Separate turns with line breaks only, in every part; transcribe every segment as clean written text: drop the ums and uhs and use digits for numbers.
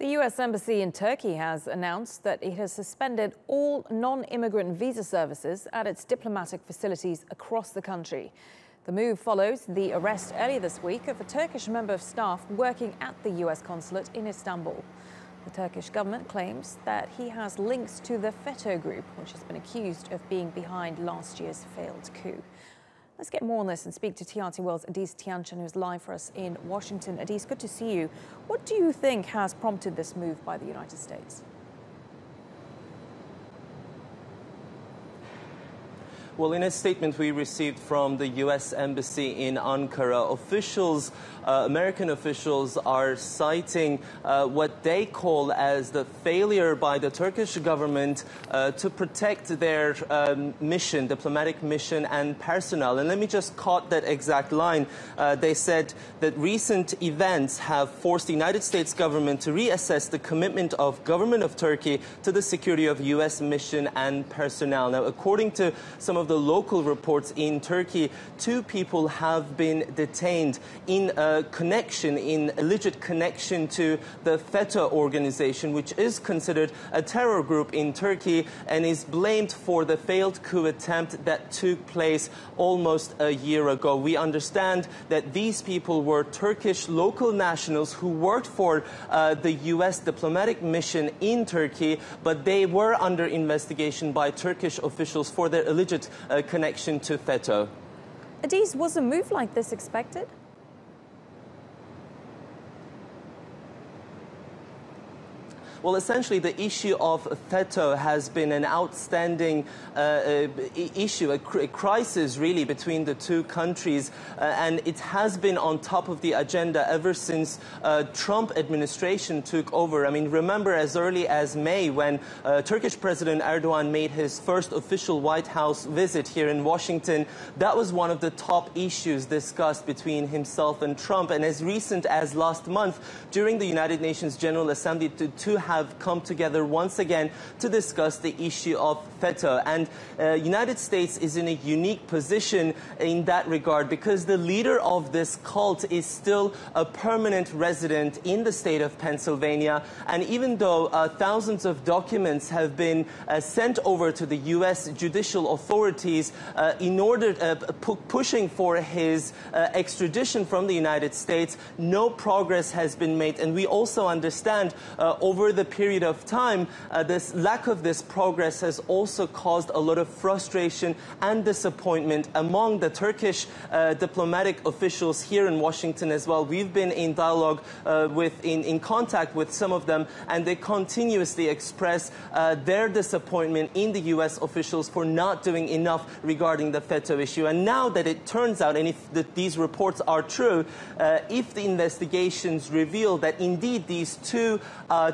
The U.S. Embassy in Turkey has announced that it has suspended all non-immigrant visa services at its diplomatic facilities across the country. The move follows the arrest earlier this week of a Turkish member of staff working at the U.S. consulate in Istanbul. The Turkish government claims that he has links to the FETO group, which has been accused of being behind last year's failed coup. Let's get more on this and speak to TRT World's Adis Tianchan, who's live for us in Washington. Adis, good to see you. What do you think has prompted this move by the United States?
Well, in a statement we received from the U.S. Embassy in Ankara, American officials are citing what they call as the failure by the Turkish government to protect their diplomatic mission and personnel. And let me just quote that exact line. They said that recent events have forced the United States government to reassess the commitment of government of Turkey to the security of U.S. mission and personnel. Now, according to some of the local reports in Turkey, 2 people have been detained in alleged connection to the FETO organization, which is considered a terror group in Turkey and is blamed for the failed coup attempt that took place almost a year ago. We understand that these people were Turkish local nationals who worked for the U.S. diplomatic mission in Turkey, but they were under investigation by Turkish officials for their alleged connection to FETO.
Adis, was a move like this expected?
Well, essentially, the issue of FETO has been an outstanding issue, a crisis really between the 2 countries, and it has been on top of the agenda ever since Trump administration took over. I mean, remember as early as May when Turkish President Erdogan made his first official White House visit here in Washington, that was one of the top issues discussed between himself and Trump. And as recent as last month, during the United Nations General Assembly, to have come together once again to discuss the issue of FETO. And United States is in a unique position in that regard because the leader of this cult is still a permanent resident in the state of Pennsylvania. And even though thousands of documents have been sent over to the U.S. judicial authorities in order pushing for his extradition from the United States, no progress has been made. And we also understand over the period of time, this lack of this progress has also caused a lot of frustration and disappointment among the Turkish diplomatic officials here in Washington as well. We've been in dialogue in contact with some of them, and they continuously express their disappointment in the U.S. officials for not doing enough regarding the FETO issue. And now that it turns out, and if these reports are true, if the investigations reveal that indeed these 2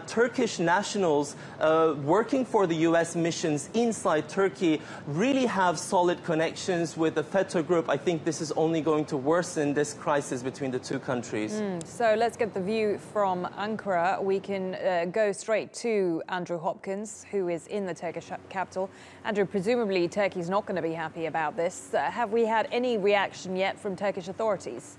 Turkish nationals working for the U.S. missions inside Turkey really have solid connections with the FETO group, I think this is only going to worsen this crisis between the 2 countries.
So let's get the view from Ankara. We can go straight to Andrew Hopkins, who is in the Turkish capital. Andrew, presumably Turkey's not going to be happy about this. Have we had any reaction yet from Turkish authorities?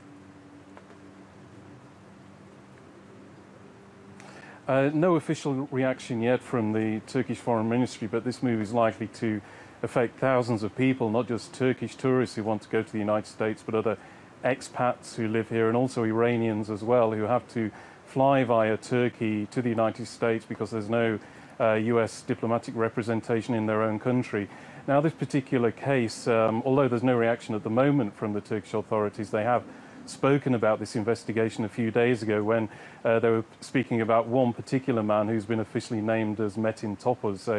No official reaction yet from the Turkish Foreign Ministry, but this move is likely to affect thousands of people, not just Turkish tourists who want to go to the United States, but other expats who live here and also Iranians as well who have to fly via Turkey to the United States because there's no US diplomatic representation in their own country. Now, this particular case, although there's no reaction at the moment from the Turkish authorities, they have spoken about this investigation a few days ago when they were speaking about one particular man who's been officially named as Metin Topuz,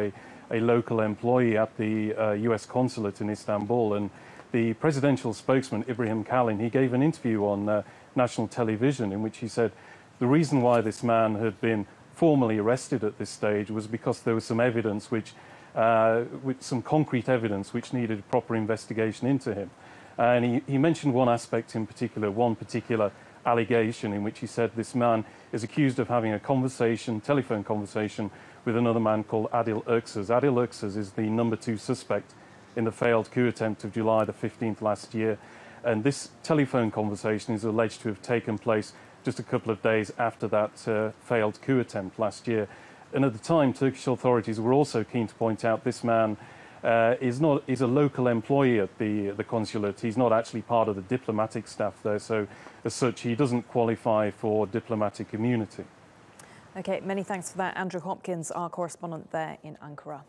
a local employee at the US consulate in Istanbul. And the presidential spokesman, Ibrahim Kalin, he gave an interview on national television in which he said the reason why this man had been formally arrested at this stage was because there was some evidence with some concrete evidence which needed proper investigation into him. And he mentioned one aspect in particular, one particular allegation in which he said this man is accused of having a telephone conversation with another man called Adil Öksüz. Adil Öksüz is the number 2 suspect in the failed coup attempt of July the 15th last year. And this telephone conversation is alleged to have taken place just a couple of days after that failed coup attempt last year. And at the time, Turkish authorities were also keen to point out this man is a local employee at the consulate. He's not actually part of the diplomatic staff there, so as such, he doesn't qualify for diplomatic immunity.
OK, many thanks for that, Andrew Hopkins, our correspondent there in Ankara.